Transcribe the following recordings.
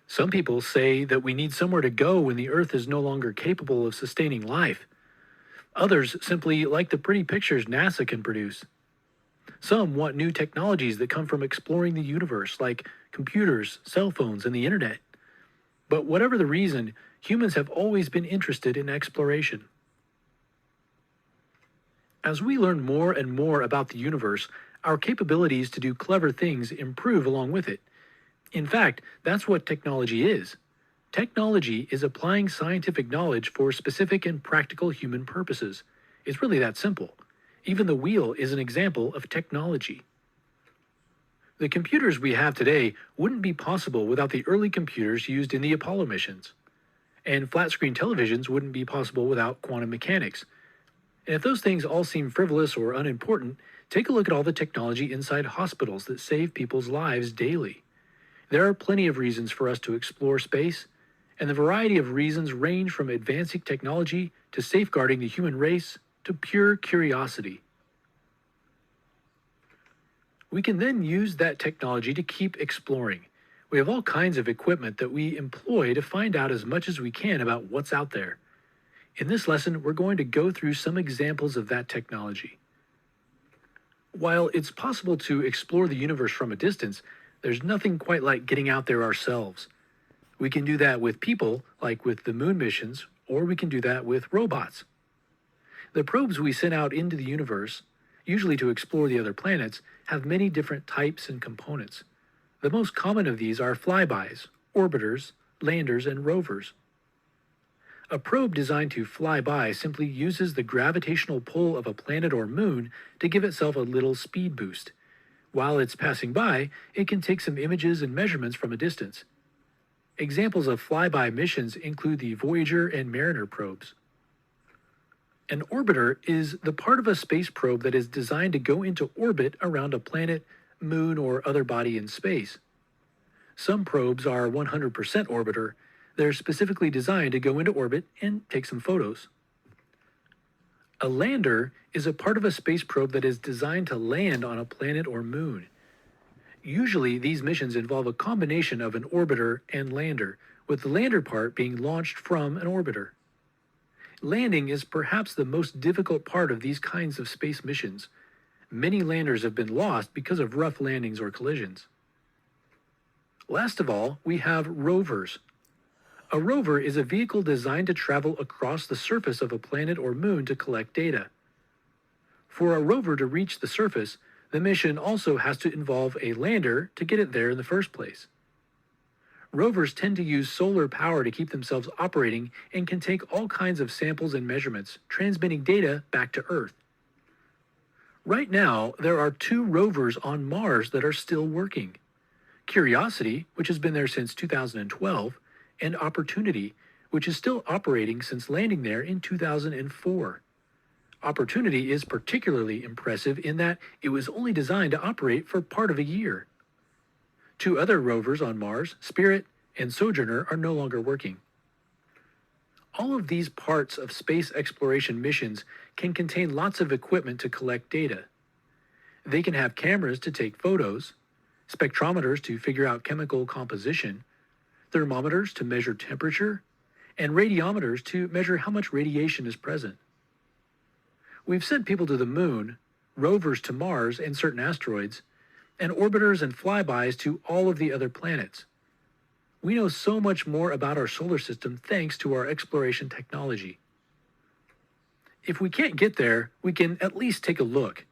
Some people say that we need somewhere to go when the Earth is no longer capable of sustaining life. Others simply like the pretty pictures NASA can produce. Some want new technologies that come from exploring the universe, like computers, cell phones, and the internet. But whatever the reason, humans have always been interested in exploration. As we learn more and more about the universe, our capabilities to do clever things improve along with it. In fact, that's what technology is. Technology is applying scientific knowledge for specific and practical human purposes. It's really that simple. Even the wheel is an example of technology. The computers we have today wouldn't be possible without the early computers used in the Apollo missions. And flat screen televisions wouldn't be possible without quantum mechanics. And if those things all seem frivolous or unimportant, take a look at all the technology inside hospitals that save people's lives daily. There are plenty of reasons for us to explore space, and the variety of reasons range from advancing technology to safeguarding the human race to pure curiosity. We can then use that technology to keep exploring. We have all kinds of equipment that we employ to find out as much as we can about what's out there. In this lesson, we're going to go through some examples of that technology. While it's possible to explore the universe from a distance, there's nothing quite like getting out there ourselves. We can do that with people, like with the moon missions, or we can do that with robots. The probes we send out into the universe, usually to explore the other planets, have many different types and components. The most common of these are flybys, orbiters, landers, and rovers. A probe designed to fly by simply uses the gravitational pull of a planet or moon to give itself a little speed boost. While it's passing by, it can take some images and measurements from a distance. Examples of flyby missions include the Voyager and Mariner probes. An orbiter is the part of a space probe that is designed to go into orbit around a planet, moon, or other body in space. Some probes are 100% orbiter. They're specifically designed to go into orbit and take some photos. A lander is a part of a space probe that is designed to land on a planet or moon. Usually, these missions involve a combination of an orbiter and lander, with the lander part being launched from an orbiter. Landing is perhaps the most difficult part of these kinds of space missions. Many landers have been lost because of rough landings or collisions. Last of all, we have rovers. A rover is a vehicle designed to travel across the surface of a planet or moon to collect data. For a rover to reach the surface, the mission also has to involve a lander to get it there in the first place. Rovers tend to use solar power to keep themselves operating and can take all kinds of samples and measurements, transmitting data back to Earth. Right now, there are 2 rovers on Mars that are still working. Curiosity, which has been there since 2012, and Opportunity, which is still operating since landing there in 2004. Opportunity is particularly impressive in that it was only designed to operate for part of a year. 2 other rovers on Mars, Spirit and Sojourner, are no longer working. All of these parts of space exploration missions can contain lots of equipment to collect data. They can have cameras to take photos, spectrometers to figure out chemical composition, thermometers to measure temperature, and radiometers to measure how much radiation is present. We've sent people to the moon, rovers to Mars and certain asteroids, and orbiters and flybys to all of the other planets. We know so much more about our solar system thanks to our exploration technology. If we can't get there, we can at least take a look.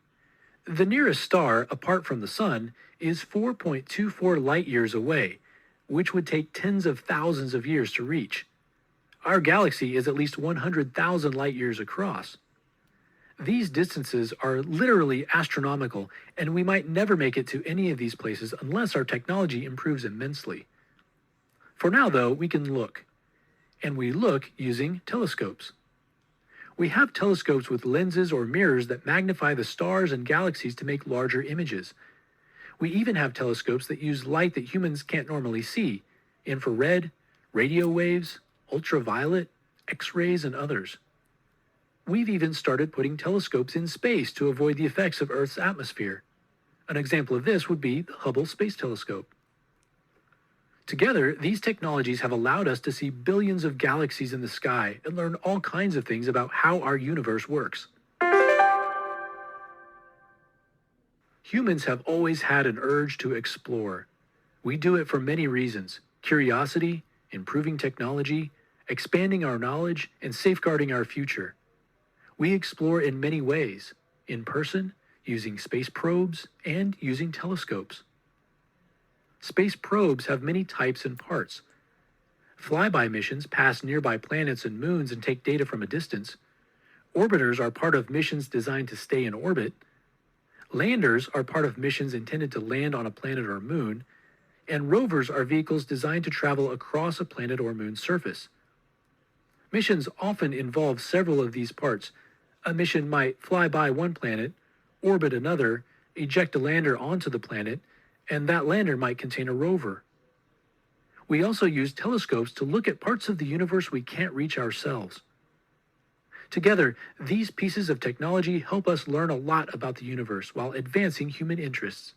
The nearest star, apart from the Sun, is 4.24 light years away, which would take tens of thousands of years to reach. Our galaxy is at least 100,000 light years across. These distances are literally astronomical, and we might never make it to any of these places unless our technology improves immensely. For now, though, we can look. And we look using telescopes. We have telescopes with lenses or mirrors that magnify the stars and galaxies to make larger images. We even have telescopes that use light that humans can't normally see: infrared, radio waves, ultraviolet, X-rays, and others. We've even started putting telescopes in space to avoid the effects of Earth's atmosphere. An example of this would be the Hubble Space Telescope. Together, these technologies have allowed us to see billions of galaxies in the sky and learn all kinds of things about how our universe works. Humans have always had an urge to explore. We do it for many reasons: curiosity, improving technology, expanding our knowledge, and safeguarding our future. We explore in many ways: in person, using space probes, and using telescopes. Space probes have many types and parts. Flyby missions pass nearby planets and moons and take data from a distance. Orbiters are part of missions designed to stay in orbit. Landers are part of missions intended to land on a planet or moon. And rovers are vehicles designed to travel across a planet or moon's surface. Missions often involve several of these parts. A mission might fly by one planet, orbit another, eject a lander onto the planet, and that lander might contain a rover. We also use telescopes to look at parts of the universe we can't reach ourselves. Together, these pieces of technology help us learn a lot about the universe while advancing human interests.